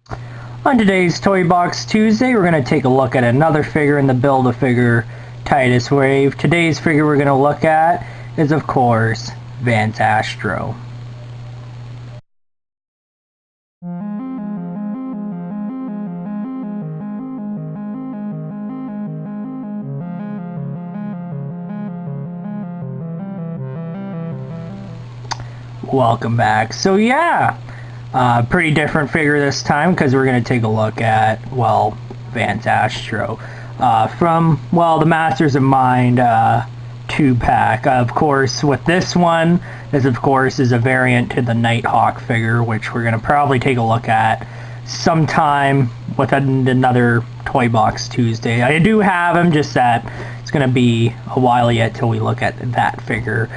On today's Toy Box Tuesday, we're going to take a look at another figure in the Build-A-Figure Titus wave. Today's figure we're going to look at is, of course, Vance Astro. Welcome back. So yeah, pretty different figure this time because we're going to take a look at, well, Vance Astro from, well, the Masters of Mind 2-pack. Of course, with this one, this of course is a variant to the Nighthawk figure, which we're going to probably take a look at sometime within another Toy Box Tuesday. I do have him, just that it's going to be a while yet till we look at that figure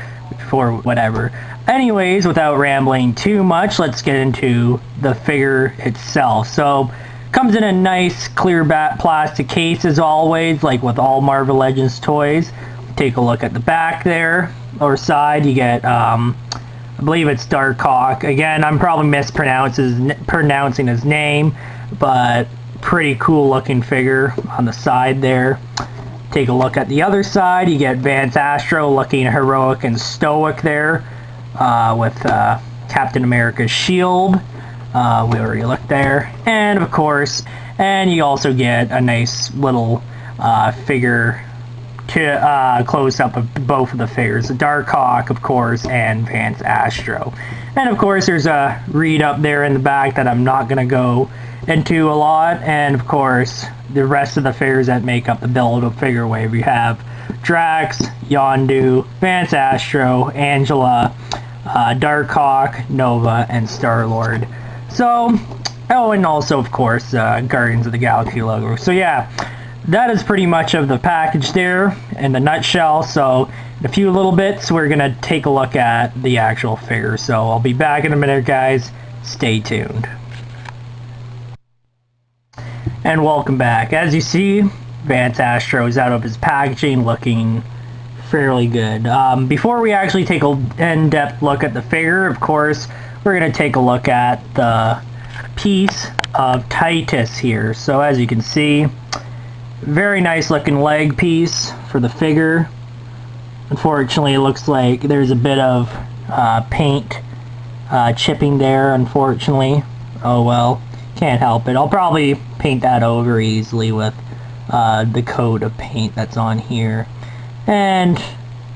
for whatever. Anyways, without rambling too much, let's get into the figure itself. So, comes in a nice clear plastic case as always, like with all Marvel Legends toys. Take a look at the back there, or side. You get, I believe it's Darkhawk. Again, I'm probably mispronouncing his name, but pretty cool looking figure on the side there. Take a look at the other side. You get Vance Astro looking heroic and stoic there. With Captain America's shield. We already looked there. And of course, and you also get a nice little figure to close up of both of the figures. Darkhawk, of course, and Vance Astro. And of course, there's a read up there in the back that I'm not going to go into a lot. And of course, the rest of the figures that make up the Build-A-Figure wave. You have Drax, Yondu, Vance Astro, Angela, Darkhawk, Nova, and Star-Lord. So, oh, and also, of course, Guardians of the Galaxy logo. So yeah, that is pretty much of the package there in the nutshell. So, in a few little bits, we're going to take a look at the actual figure. So, I'll be back in a minute, guys. Stay tuned. And welcome back. As you see, Vance Astro is out of his packaging looking fairly good. Before we actually take an in-depth look at the figure, of course, we're going to take a look at the piece of Titus here. So as you can see, very nice looking leg piece for the figure. Unfortunately, it looks like there's a bit of paint chipping there, unfortunately. Oh well, can't help it. I'll probably paint that over easily with the coat of paint that's on here. And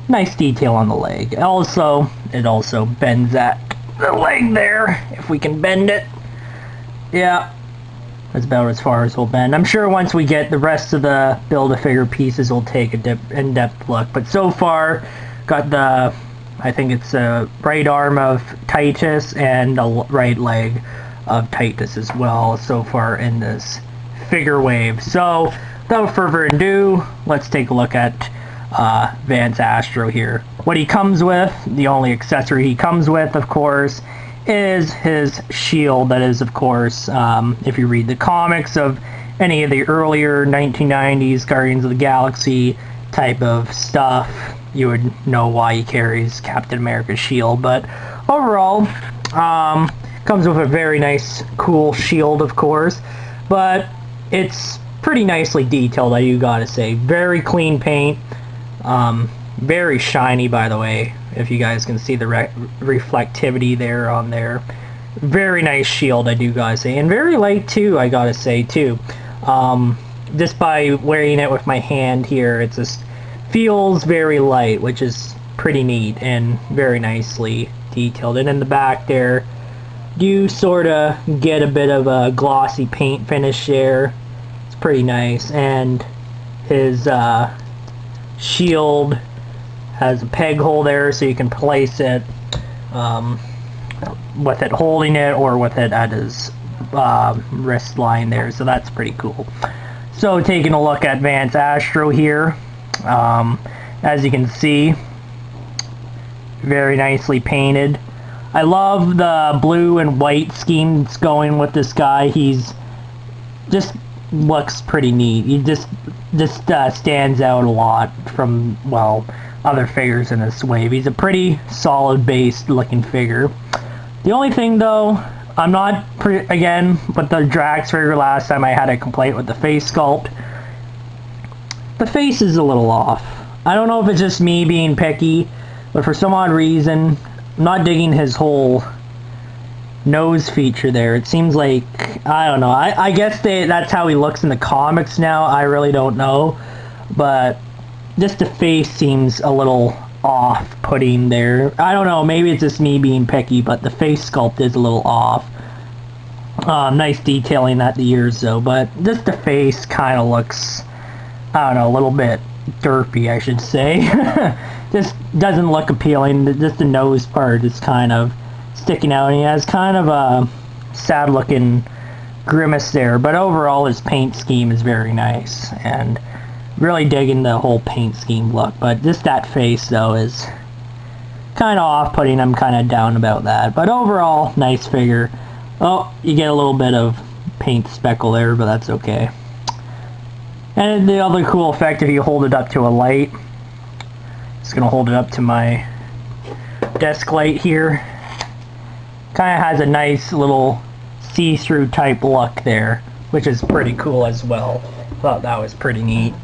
nice detail on the leg. Also, it also bends at the leg there, if we can bend it. Yeah, that's about as far as we'll bend. I'm sure once we get the rest of the Build-A-Figure pieces, we'll take a in-depth look. But so far, got the, I think it's the right arm of Titus and the right leg of Titus as well so far in this figure wave. So, without further ado, let's take a look at Vance Astro here. What he comes with, the only accessory he comes with, of course, is his shield. That is, of course, if you read the comics of any of the earlier 1990s Guardians of the Galaxy type of stuff, you would know why he carries Captain America's shield. But overall, comes with a very nice, cool shield, of course. But it's pretty nicely detailed, I do gotta say. Very clean paint. Very shiny, by the way, if you guys can see the reflectivity there on there. Very nice shield, I do gotta say. And very light, too, I gotta say, too. Just by wearing it with my hand here, it just feels very light, which is pretty neat and very nicely detailed. And in the back there, you sort of get a bit of a glossy paint finish there. It's pretty nice. And his shield has a peg hole there, so you can place it with it holding it or with it at his wrist line there, so that's pretty cool. So taking a look at Vance Astro here, as you can see, very nicely painted. I love the blue and white schemes going with this guy. He's just looks pretty neat. He just stands out a lot from, well, other figures in this wave. He's a pretty solid based looking figure. The only thing though I'm not, again, with the Drax figure last time I had a complaint with the face sculpt. The face is a little off. I don't know if it's just me being picky, but for some odd reason, I'm not digging his whole nose feature there. It seems like, I don't know, I guess that's how he looks in the comics now. I really don't know, but just the face seems a little off-putting there. I don't know, maybe it's just me being picky, but the face sculpt is a little off. Nice detailing at the ears though, but just the face kind of looks, I don't know, a little bit derpy, I should say. Just doesn't look appealing. Just the nose part is kind of sticking out, and he has kind of a sad looking grimace there, but overall his paint scheme is very nice, and really digging the whole paint scheme look. But just that face though is kind of off-putting. I'm kind of down about that, but overall nice figure. Oh, you get a little bit of paint speckle there, but that's okay. And the other cool effect, if you hold it up to a light, just gonna hold it up to my desk light here, kind of has a nice little see-through type look there, which is pretty cool as well. Thought that was pretty neat.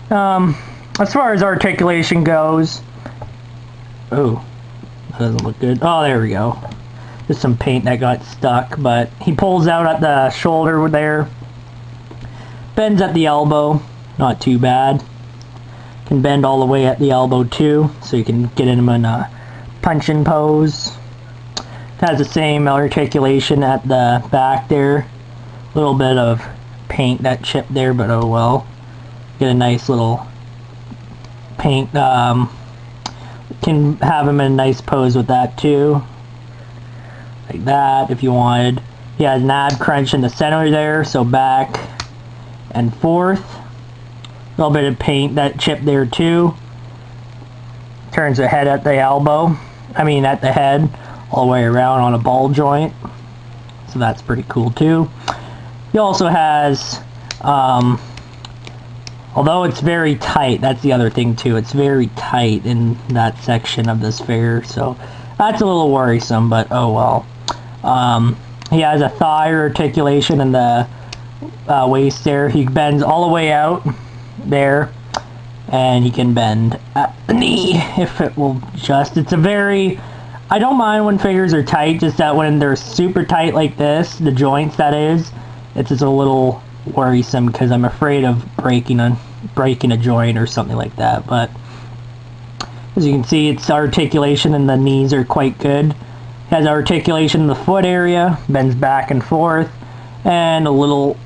As far as articulation goes, oh, that doesn't look good. Oh, there we go. Just some paint that got stuck, but he pulls out at the shoulder there, bends at the elbow, not too bad. Can bend all the way at the elbow too, so you can get him in a punch-in pose. Has the same articulation at the back there. A little bit of paint that chipped there, but oh well. Get a nice little paint. Can have him in a nice pose with that too, like that if you wanted. He has an ab crunch in the center there, so back and forth. A little bit of paint that chipped there too. Turns the head at the elbow. At the head, all the way around on a ball joint. So that's pretty cool too. He also has, although it's very tight, that's the other thing too. It's very tight in that section of this figure, so that's a little worrisome, but oh well. He has a thigh articulation in the waist there. He bends all the way out there, and he can bend at the knee if it will just. It's a very, I don't mind when figures are tight, just that when they're super tight like this, the joints that is, it's just a little worrisome because I'm afraid of breaking a joint or something like that. But as you can see, its articulation in the knees are quite good. It has articulation in the foot area, bends back and forth, and a little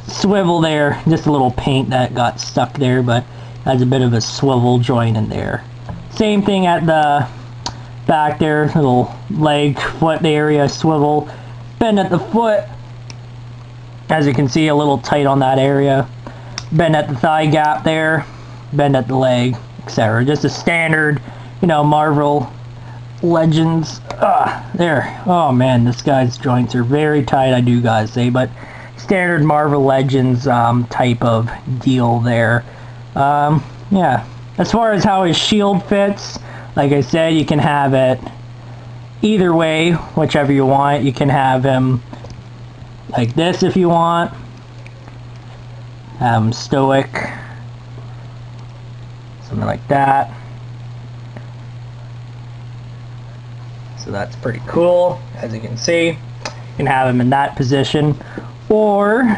swivel there, just a little paint that got stuck there, but has a bit of a swivel joint in there. Same thing at the back there, little leg, foot area, swivel, bend at the foot, as you can see, a little tight on that area, bend at the thigh gap there, bend at the leg, etc. Just a standard, Marvel Legends. There. Oh man, this guy's joints are very tight, I do gotta say, but standard Marvel Legends type of deal there. Yeah. As far as how his shield fits, like I said, you can have it either way, whichever you want. You can have him like this if you want. Have him stoic. Something like that. So that's pretty cool, as you can see. You can have him in that position. Or,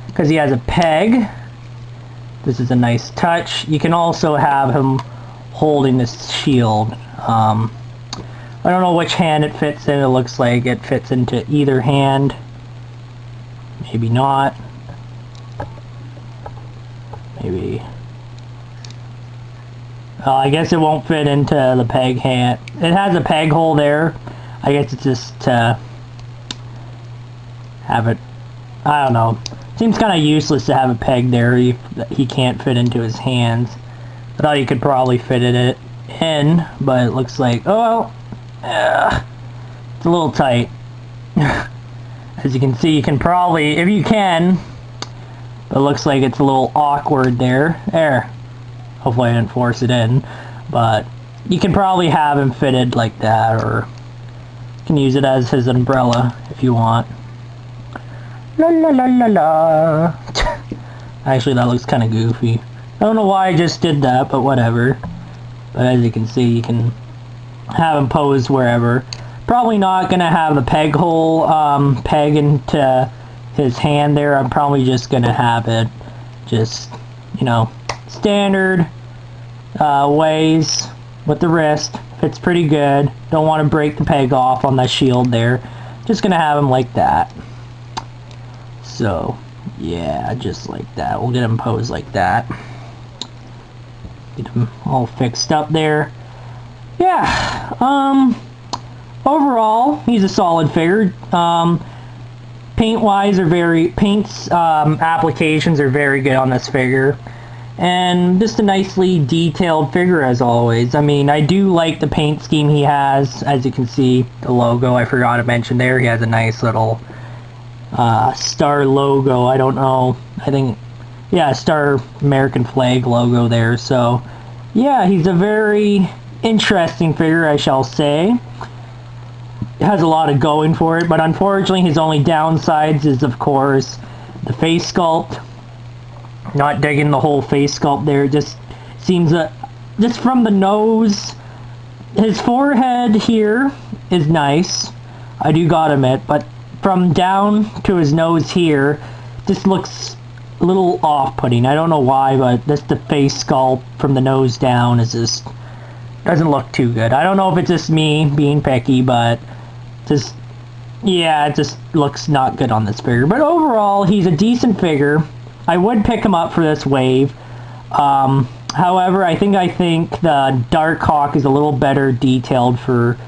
because he has a peg, this is a nice touch, you can also have him holding this shield. I don't know which hand it fits in. It looks like it fits into either hand. Maybe not. Maybe. I guess it won't fit into the peg hand. It has a peg hole there. I guess it's just to have it. I don't know. Seems kind of useless to have a peg there if he can't fit into his hands. I thought he could probably fit it in, but it looks like, oh well, it's a little tight. As you can see, you can probably, if you can, but it looks like it's a little awkward there. There. Hopefully I didn't force it in, but you can probably have him fitted like that, or can use it as his umbrella if you want. La la la la la. Actually, that looks kind of goofy. I don't know why I just did that, but whatever. But as you can see, you can have him pose wherever. Probably not going to have the peg hole peg into his hand there. I'm probably just going to have it just, you know, standard ways with the wrist. Fits pretty good. Don't want to break the peg off on the shield there. Just going to have him like that. So, yeah, just like that. We'll get him posed like that. Get him all fixed up there. Yeah, overall, he's a solid figure. Paint-wise, applications are very good on this figure. And just a nicely detailed figure as always. I mean, I do like the paint scheme he has. As you can see, the logo, I forgot to mention there, he has a nice little star logo. I don't know, I think, yeah, star American flag logo there. So, yeah, he's a very interesting figure, I shall say. It has a lot of going for it, but unfortunately his only downsides is, of course, the face sculpt. Not digging the whole face sculpt there. It just seems just from the nose, his forehead here is nice, I do gotta admit, but from down to his nose here, just looks a little off-putting. I don't know why, but just the face sculpt from the nose down is just doesn't look too good. I don't know if it's just me being picky, but just, yeah, it just looks not good on this figure. But overall, he's a decent figure. I would pick him up for this wave. However, I think the Dark Hawk is a little better detailed for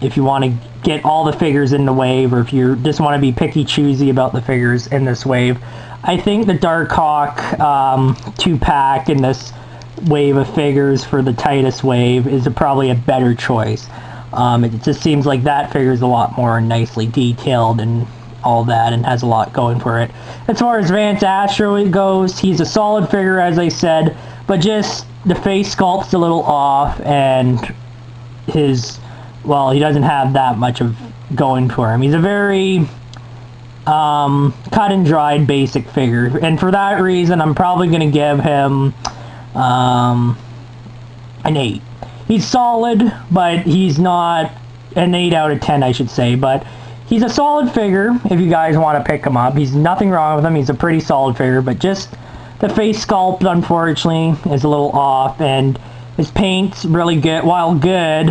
if you want to get all the figures in the wave, or if you just want to be picky choosy about the figures in this wave. I think the Dark Hawk 2-pack in this wave of figures for the Titus wave is probably a better choice. It just seems like that figure is a lot more nicely detailed and all that, and has a lot going for it. As far as Vance Astro goes, he's a solid figure, as I said, but just the face sculpt's a little off, and his, well, he doesn't have that much of going for him. He's a very cut and dried basic figure, and for that reason I'm probably going to give him an 8. He's solid, but he's not an 8 out of 10, I should say, but he's a solid figure if you guys want to pick him up. He's nothing wrong with him. He's a pretty solid figure, but just the face sculpt, unfortunately, is a little off, and his paint's really good. While good,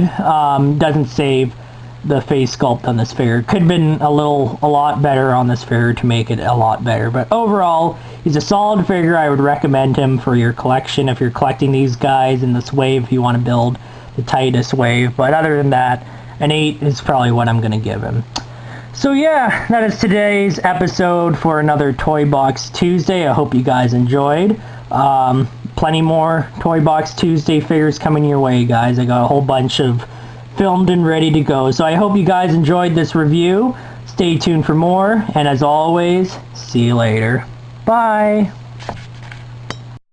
doesn't save the face sculpt on this figure. Could have been a lot better on this figure to make it a lot better, but overall, he's a solid figure. I would recommend him for your collection if you're collecting these guys in this wave, if you want to build the Titus wave. But other than that, an 8 is probably what I'm going to give him. So yeah, that is today's episode for another Toy Box Tuesday. I hope you guys enjoyed. Plenty more Toy Box Tuesday figures coming your way, guys. I got a whole bunch of filmed and ready to go. So I hope you guys enjoyed this review. Stay tuned for more, and as always, see you later. Bye!